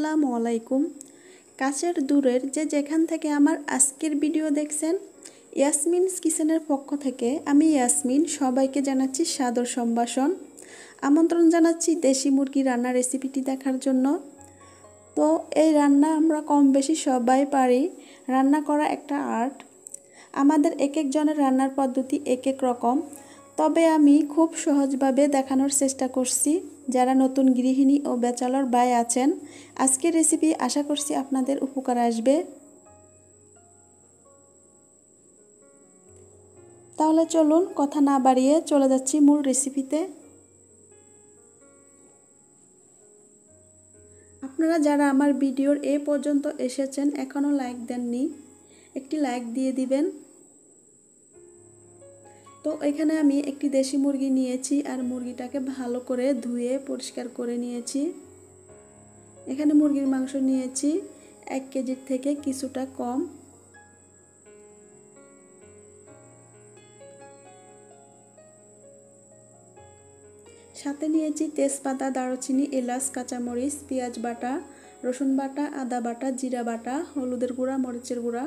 আসসালামু আলাইকুম। কাছের দূরের যে যেখান থেকে আমার আজকের ভিডিও দেখছেন, ইয়াসমিনস কিচেনের পক্ষ থেকে আমি ইয়াসমিন সবাইকে জানাচ্ছি সাদর সম্ভাষণ। আমন্ত্রণ জানাচ্ছি দেশি মুরগি রান্নার রেসিপিটি দেখার জন্য। তো এই রান্না আমরা কম বেশি সবাই পারি। রান্না করা একটা আর্ট। আমাদের এক একজনের রান্নার পদ্ধতি এক এক রকম, তবে আমি খুব সহজভাবে দেখানোর চেষ্টা করছি। যারা নতুন গৃহিণী ও ব্যাচেলর ভাই আছেন, আজকের রেসিপি আশা করছি আপনাদের উপকার আসবে। তাহলে চলুন কথা না বাড়িয়ে চলে যাচ্ছি মূল রেসিপিতে। আপনারা যারা আমার ভিডিওর এ পর্যন্ত এসেছেন এখনও লাইক দেননি, একটি লাইক দিয়ে দিবেন। তো এখানে আমি একটি দেশি মুরগি নিয়েছি আর মুরগিটাকে ভালো করে ধুয়ে পরিষ্কার করে নিয়েছি। এখানে মুরগির মাংস নিয়েছি 1 কেজির থেকে কিছুটা কম। সাথে নিয়েছি তেজপাতা, দারুচিনি, এলাচ, কাঁচামরিচ, পেঁয়াজ বাটা, রসুন বাটা, আদা বাটা, জিরা বাটা, হলুদের গুঁড়া, মরিচের গুঁড়া।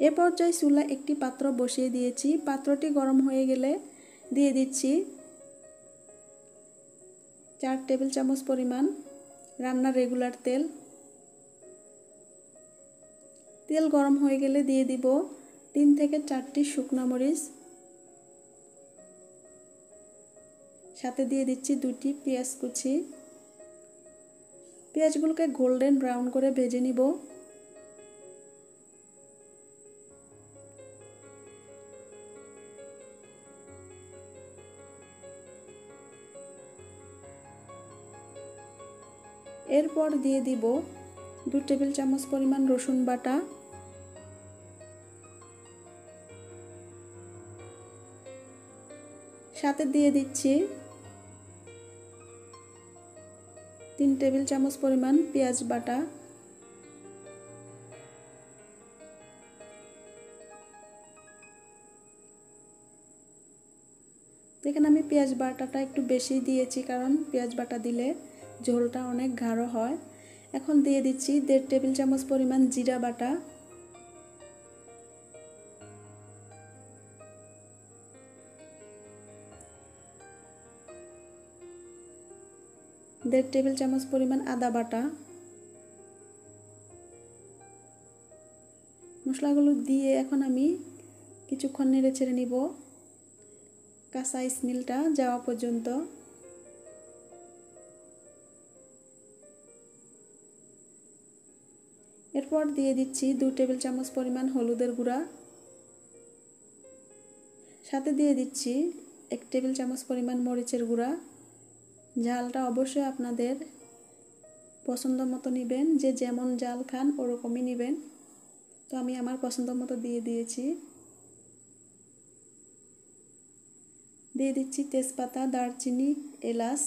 এ পর্যায়ে চুলায় একটি পাত্র বসিয়ে দিয়েছি। পাত্রটি গরম হয়ে গেলে দিয়ে দিচ্ছি 4 টেবিল চামচ পরিমাণ রান্নার রেগুলার তেল। তেল গরম হয়ে গেলে দিয়ে দিব 3 থেকে 4টি শুকনো মরিচ। সাথে দিয়ে দিচ্ছি 2টি পেঁয়াজ কুচি। পেঁয়াজগুলোকে গোল্ডেন ব্রাউন করে ভেজে নিব। এরপর দিয়ে দিব 2 টেবিল চামচ পরিমাণ রসুন বাটা, সাথে দিয়ে দিচ্ছি 3 টেবিল চামচ পরিমাণ পেঁয়াজ বাটা। এখানে আমি পেঁয়াজ বাটাটা একটু বেশি দিয়েছি, কারণ পেঁয়াজ বাটা দিলে ঝোলটা অনেক গাঢ় হয়। এখন দিয়ে দিচ্ছি 1.5 টেবিল চামচ পরিমাণ জিরা বাটা, 1.5 টেবিল চামচ পরিমাণ আদা বাটা। মশলাগুলো দিয়ে এখন আমি কিছুক্ষণ নেড়ে ছেড়ে নিব কাঁচা স্মেলটা যাওয়া পর্যন্ত। এরপর দিয়ে দিচ্ছি 2 টেবিল চামচ পরিমাণ হলুদের গুঁড়া, সাথে দিয়ে দিচ্ছি 1 টেবিল চামচ পরিমাণ মরিচের গুঁড়া। ঝালটা অবশ্যই আপনাদের পছন্দ মতো নেবেন, যে যেমন ঝাল খান ওরকমই নেবেন। তো আমি আমার পছন্দ মতো দিয়ে দিয়েছি। দিয়ে দিচ্ছি তেজপাতা, দারচিনি, এলাচ।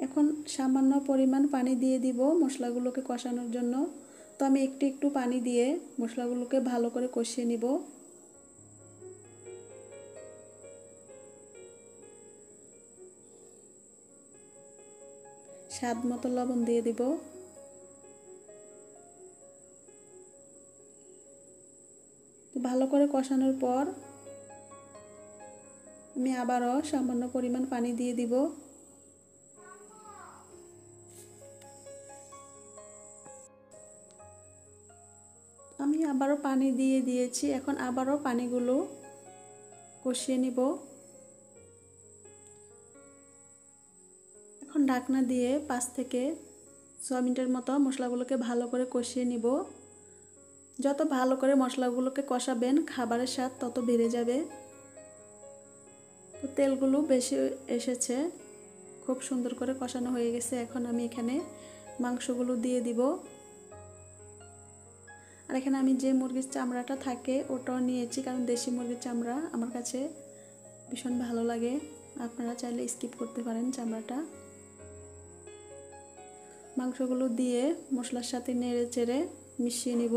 এখন সামান্য পরিমাণ পানি দিয়ে দিব মশলাগুলোকে কষানোর জন্য। তো আমি একটু একটু পানি দিয়ে মশলাগুলোকে ভালো করে কষিয়ে নিব। স্বাদ মতো লবণ দিয়ে দিব। ভালো করে কষানোর পর আমি আবারও সামান্য পরিমাণ পানি দিয়ে দিব। আমি আবারও পানি দিয়ে দিয়েছি। এখন আবারও পানিগুলো কষিয়ে নিব। এখন ঢাকনা দিয়ে 5 থেকে 6 মিনিটের মতো মশলাগুলোকে ভালো করে কষিয়ে নিব। যত ভালো করে মশলাগুলোকে কষাবেন খাবারের স্বাদ তত বেড়ে যাবে। তো তেলগুলো বেশি এসেছে, খুব সুন্দর করে কষানো হয়ে গেছে। এখন আমি এখানে মাংসগুলো দিয়ে দিব। আর এখানে আমি যে মুরগির চামড়াটা থাকে ওটাও নিয়েছি, কারণ দেশি মুরগির চামড়া আমার কাছে ভীষণ ভালো লাগে। আপনারা চাইলে স্কিপ করতে পারেন চামড়াটা। মাংসগুলো দিয়ে মশলার সাথে নেড়ে চেড়ে মিশিয়ে নিব।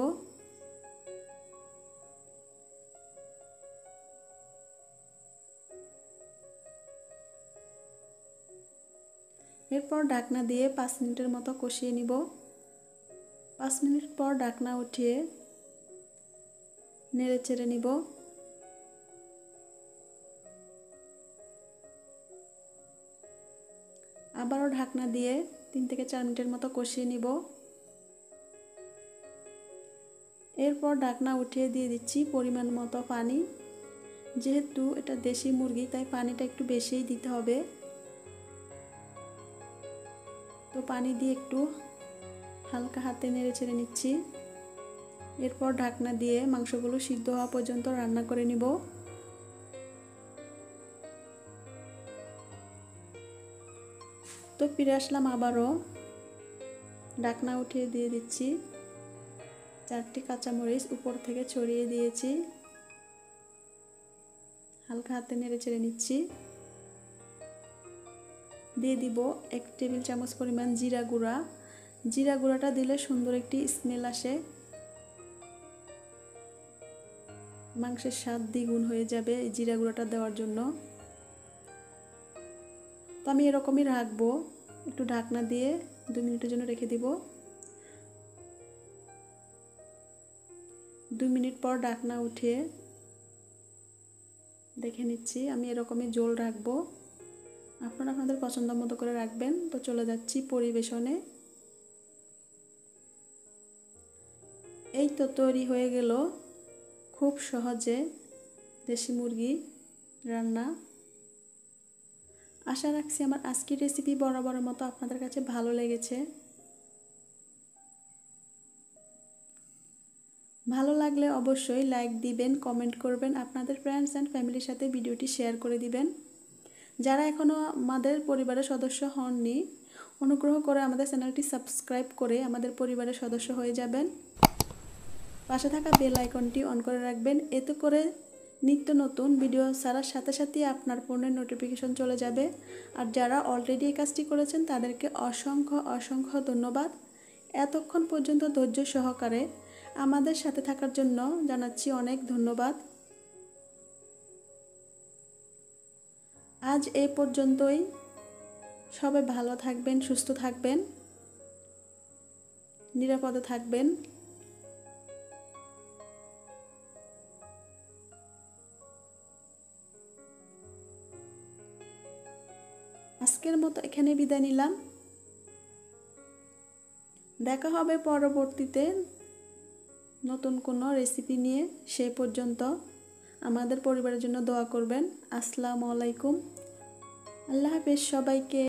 এরপর ঢাকনা দিয়ে 5 মিনিটের মতো কষিয়ে নিব। 5 মিনিট পর ঢাকনা উঠিয়ে নেড়ে চেড়ে নিব। আবারও ঢাকনা দিয়ে 3 থেকে 4 মিনিটের মতো কষিয়ে নিব। এরপর ঢাকনা উঠিয়ে দিয়ে দিচ্ছি পরিমাণ মতো পানি। যেহেতু এটা দেশি মুরগি তাই পানিটা একটু বেশিই দিতে হবে। তো পানি দিয়ে একটু হালকা হাতে নেড়ে চেড়ে নিচ্ছি। এরপর ঢাকনা দিয়ে মাংসগুলো সিদ্ধ হওয়া পর্যন্ত রান্না করে নিব। তো ফিরে আসলাম আবারও। ঢাকনা উঠিয়ে দিয়ে দিচ্ছি। 4টি কাঁচামরিচ উপর থেকে ছড়িয়ে দিয়েছি। হালকা হাতে নেড়ে চেড়ে নিচ্ছি। দিয়ে দিব 1 টেবিল চামচ পরিমাণ জিরা গুঁড়া। জিরা গুঁড়াটা দিলে সুন্দর একটি স্মেল আসে, মাংসের স্বাদ দ্বিগুণ হয়ে যাবে এই জিরা গুঁড়াটা দেওয়ার জন্য। তো আমি এরকমই রাখবো, একটু ঢাকনা দিয়ে 2 মিনিটের জন্য রেখে দিব। 2 মিনিট পর ঢাকনা উঠিয়ে দেখে নিচ্ছি। আমি এরকমই ঝোল রাখবো, আপনারা আপনাদের পছন্দ মতো করে রাখবেন। তো চলে যাচ্ছি পরিবেশনে। এই তো তৈরি হয়ে গেল খুব সহজে দেশি মুরগি রান্না। আশা রাখছি আমার আজকের রেসিপি বরাবরের মতো আপনাদের কাছে ভালো লেগেছে। ভালো লাগলে অবশ্যই লাইক দিবেন, কমেন্ট করবেন, আপনাদের ফ্রেন্ডস অ্যান্ড ফ্যামিলির সাথে ভিডিওটি শেয়ার করে দিবেন। যারা এখনও আমাদের পরিবারের সদস্য হননি, অনুগ্রহ করে আমাদের চ্যানেলটি সাবস্ক্রাইব করে আমাদের পরিবারের সদস্য হয়ে যাবেন। পাশে থাকা বেল আইকনটি অন করে রাখবেন, এতে করে নিত্য নতুন ভিডিও ছাড়ার সাথে সাথে আপনার ফোনের নোটিফিকেশন চলে যাবে। আর যারা অলরেডি এই কাজটি করেছেন তাদেরকে অসংখ্য অসংখ্য ধন্যবাদ। এতক্ষণ পর্যন্ত ধৈর্য সহকারে আমাদের সাথে থাকার জন্য জানাচ্ছি অনেক ধন্যবাদ। আজ এই পর্যন্তই। সবাই ভালো থাকবেন, সুস্থ থাকবেন, নিরাপদে থাকবেন। আজকের মতো এখানে বিদায় নিলাম। দেখা হবে পরবর্তীতে নতুন কোনো রেসিপি নিয়ে। সেই পর্যন্ত আমাদের পরিবারের জন্য দোয়া করবেন। আসসালামু আলাইকুম। আল্লাহ হাফেজ সবাইকে।